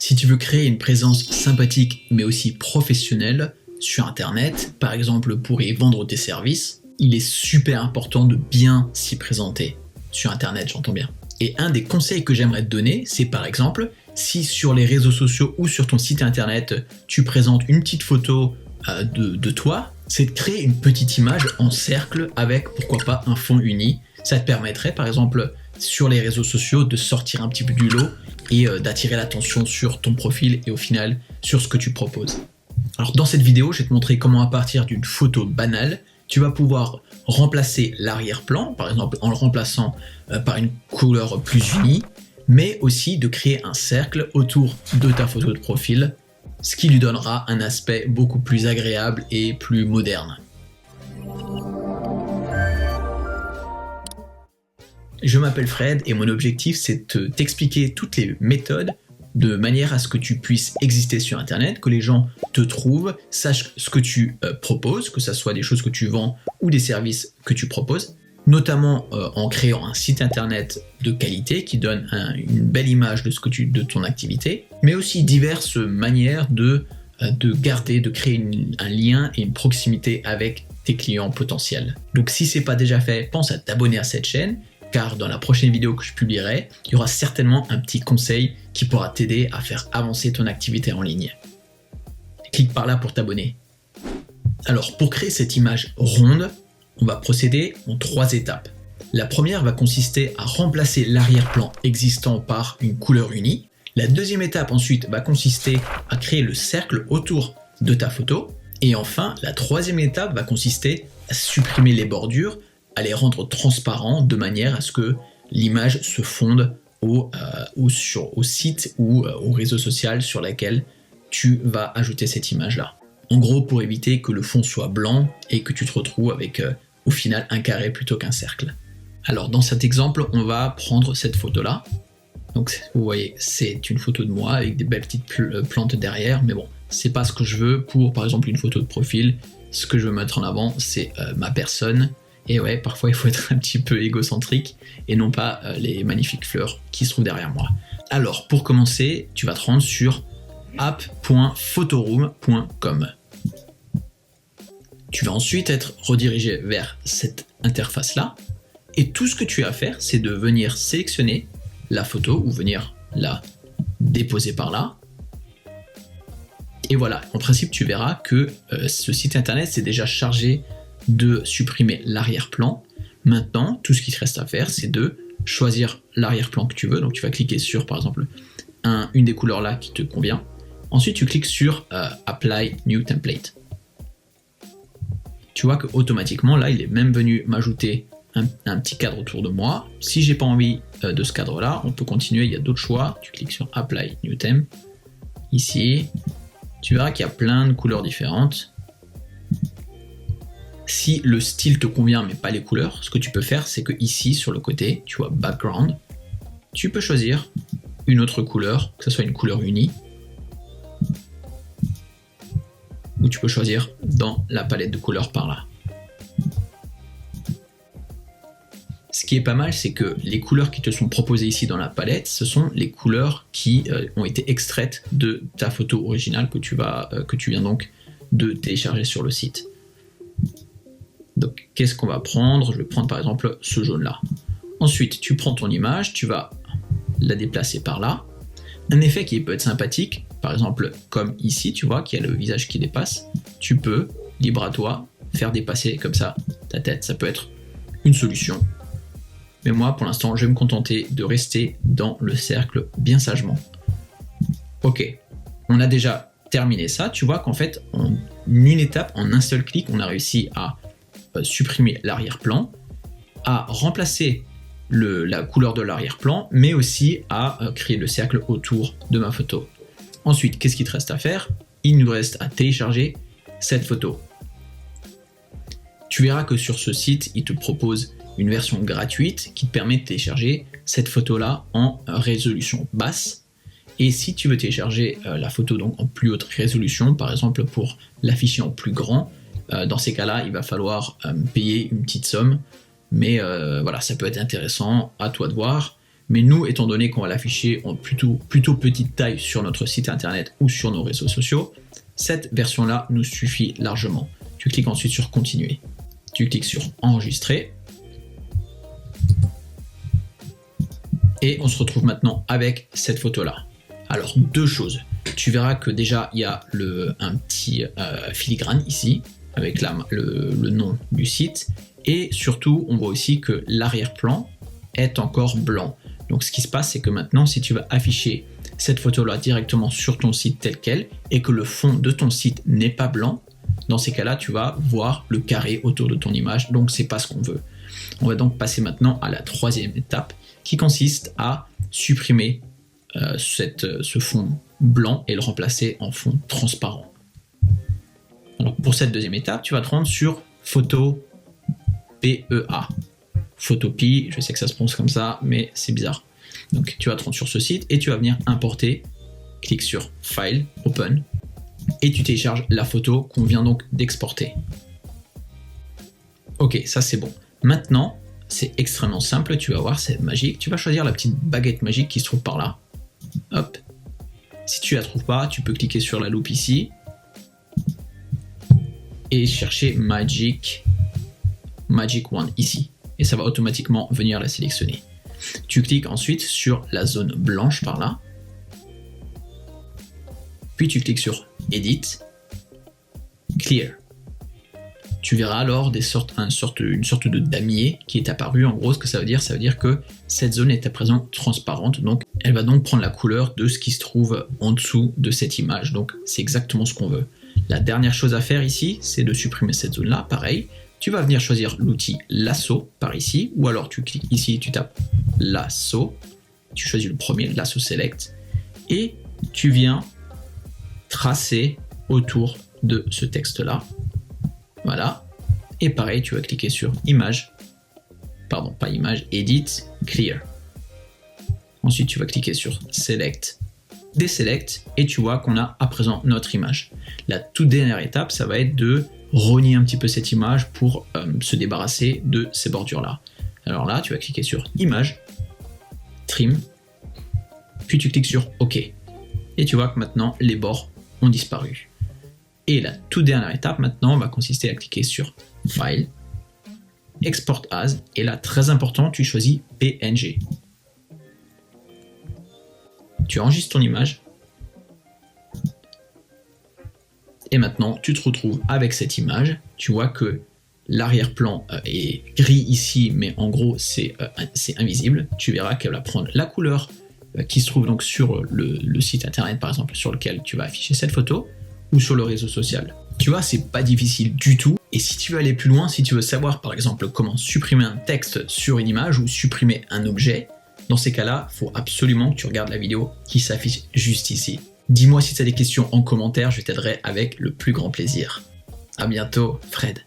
Si tu veux créer une présence sympathique mais aussi professionnelle sur Internet, par exemple pour y vendre tes services, il est super important de bien s'y présenter. Sur Internet, j'entends bien. Et un des conseils que j'aimerais te donner, c'est par exemple, si sur les réseaux sociaux ou sur ton site Internet, tu présentes une petite photo de toi, c'est de créer une petite image en cercle avec, pourquoi pas, un fond uni. Ça te permettrait, par exemple, sur les réseaux sociaux, de sortir un petit peu du lot et d'attirer l'attention sur ton profil et au final, sur ce que tu proposes. Alors dans cette vidéo, je vais te montrer comment à partir d'une photo banale, tu vas pouvoir remplacer l'arrière-plan, par exemple en le remplaçant par une couleur plus unie, mais aussi de créer un cercle autour de ta photo de profil, ce qui lui donnera un aspect beaucoup plus agréable et plus moderne. Je m'appelle Fred et mon objectif c'est de t'expliquer toutes les méthodes de manière à ce que tu puisses exister sur Internet, que les gens te trouvent, sachent ce que tu proposes, que ce soit des choses que tu vends ou des services que tu proposes, notamment en créant un site Internet de qualité qui donne une belle image de ton activité, mais aussi diverses manières de garder, de créer un lien et une proximité avec tes clients potentiels. Donc si ce n'est pas déjà fait, pense à t'abonner à cette chaîne, car dans la prochaine vidéo que je publierai, il y aura certainement un petit conseil qui pourra t'aider à faire avancer ton activité en ligne. Clique par là pour t'abonner. Alors, pour créer cette image ronde, on va procéder en 3 étapes. La première va consister à remplacer l'arrière-plan existant par une couleur unie. La deuxième étape ensuite va consister à créer le cercle autour de ta photo. Et enfin, la troisième étape va consister à supprimer les bordures, à les rendre transparents de manière à ce que l'image se fonde au site ou au réseau social sur lequel tu vas ajouter cette image-là. En gros, pour éviter que le fond soit blanc et que tu te retrouves avec au final un carré plutôt qu'un cercle. Alors dans cet exemple, on va prendre cette photo-là. Donc vous voyez, c'est une photo de moi avec des belles petites plantes derrière, mais bon, c'est pas ce que je veux pour par exemple une photo de profil. Ce que je veux mettre en avant, c'est ma personne. Et ouais, parfois il faut être un petit peu égocentrique et non pas les magnifiques fleurs qui se trouvent derrière moi. Alors pour commencer, tu vas te rendre sur app.photoroom.com. Tu vas ensuite être redirigé vers cette interface-là et tout ce que tu as à faire, c'est de venir sélectionner la photo ou venir la déposer par là. Et voilà, en principe tu verras que ce site internet s'est déjà chargé de supprimer l'arrière-plan. Maintenant, tout ce qui te reste à faire, c'est de choisir l'arrière-plan que tu veux. Donc tu vas cliquer sur, par exemple, une des couleurs là qui te convient. Ensuite, tu cliques sur Apply New Template. Tu vois que automatiquement, là, il est même venu m'ajouter un petit cadre autour de moi. Si j'ai pas envie de ce cadre-là, on peut continuer. Il y a d'autres choix. Tu cliques sur Apply New Theme. Ici, tu verras qu'il y a plein de couleurs différentes. Si le style te convient mais pas les couleurs, ce que tu peux faire, c'est que ici sur le côté, tu vois Background, tu peux choisir une autre couleur, que ce soit une couleur unie, ou tu peux choisir dans la palette de couleurs par là. Ce qui est pas mal, c'est que les couleurs qui te sont proposées ici dans la palette, ce sont les couleurs qui ont été extraites de ta photo originale que tu viens donc de télécharger sur le site. Donc, qu'est-ce qu'on va prendre? Je vais prendre par exemple ce jaune-là. Ensuite, tu prends ton image, tu vas la déplacer par là. Un effet qui peut être sympathique, par exemple comme ici, tu vois, qu'il y a le visage qui dépasse, tu peux, libre à toi, faire dépasser comme ça ta tête. Ça peut être une solution. Mais moi, pour l'instant, je vais me contenter de rester dans le cercle bien sagement. Ok, on a déjà terminé ça. Tu vois qu'en fait, en une étape, en un seul clic, on a réussi à supprimer l'arrière-plan, à remplacer la couleur de l'arrière-plan, mais aussi à créer le cercle autour de ma photo. Ensuite, qu'est-ce qu'il te reste à faire? Il nous reste à télécharger cette photo. Tu verras que sur ce site, il te propose une version gratuite qui te permet de télécharger cette photo-là en résolution basse. Et si tu veux télécharger la photo donc en plus haute résolution, par exemple pour l'afficher en plus grand, dans ces cas-là, il va falloir payer une petite somme. Mais voilà, ça peut être intéressant, à toi de voir. Mais nous, étant donné qu'on va l'afficher en plutôt petite taille sur notre site internet ou sur nos réseaux sociaux, cette version-là nous suffit largement. Tu cliques ensuite sur continuer. Tu cliques sur enregistrer. Et on se retrouve maintenant avec cette photo-là. Alors, deux choses. Tu verras que déjà, il y a un petit filigrane ici, avec le nom du site. Et surtout, on voit aussi que l'arrière-plan est encore blanc. Donc, ce qui se passe, c'est que maintenant, si tu vas afficher cette photo-là directement sur ton site tel quel, et que le fond de ton site n'est pas blanc, dans ces cas-là, tu vas voir le carré autour de ton image. Donc, c'est pas ce qu'on veut. On va donc passer maintenant à la troisième étape, qui consiste à supprimer ce fond blanc et le remplacer en fond transparent. Alors pour cette deuxième étape, tu vas te rendre sur Photo PEA. Photopea, je sais que ça se prononce comme ça, mais c'est bizarre. Donc tu vas te rendre sur ce site et tu vas venir importer. Clique sur File, Open, et tu télécharges la photo qu'on vient donc d'exporter. Ok, ça c'est bon. Maintenant, c'est extrêmement simple, tu vas voir, c'est magique. Tu vas choisir la petite baguette magique qui se trouve par là. Hop. Si tu la trouves pas, tu peux cliquer sur la loupe ici et chercher Magic Wand ici. Et ça va automatiquement venir la sélectionner. Tu cliques ensuite sur la zone blanche par là. Puis tu cliques sur Edit, Clear. Tu verras alors une sorte de damier qui est apparu. En gros, ce que ça veut dire que cette zone est à présent transparente, donc elle va donc prendre la couleur de ce qui se trouve en dessous de cette image. Donc c'est exactement ce qu'on veut. La dernière chose à faire ici, c'est de supprimer cette zone-là. Pareil, tu vas venir choisir l'outil lasso par ici, ou alors tu cliques ici, tu tapes lasso, tu choisis le premier, lasso select, et tu viens tracer autour de ce texte-là. Voilà, et pareil, tu vas cliquer sur Edit, Clear. Ensuite, tu vas cliquer sur Select, Deselect, et tu vois qu'on a à présent notre image. La toute dernière étape, ça va être de renier un petit peu cette image pour se débarrasser de ces bordures-là. Alors là, tu vas cliquer sur Image, Trim, puis tu cliques sur OK. Et tu vois que maintenant, les bords ont disparu. Et la toute dernière étape maintenant va consister à cliquer sur File, Export As, et là très important, tu choisis PNG. Tu enregistres ton image et maintenant tu te retrouves avec cette image. Tu vois que l'arrière-plan est gris ici, mais en gros c'est invisible. Tu verras qu'elle va prendre la couleur qui se trouve donc sur le site internet par exemple sur lequel tu vas afficher cette photo, ou sur le réseau social. Tu vois, c'est pas difficile du tout. Et si tu veux aller plus loin, si tu veux savoir par exemple comment supprimer un texte sur une image ou supprimer un objet, dans ces cas-là, il faut absolument que tu regardes la vidéo qui s'affiche juste ici. Dis-moi si tu as des questions en commentaire, je t'aiderai avec le plus grand plaisir. À bientôt, Fred.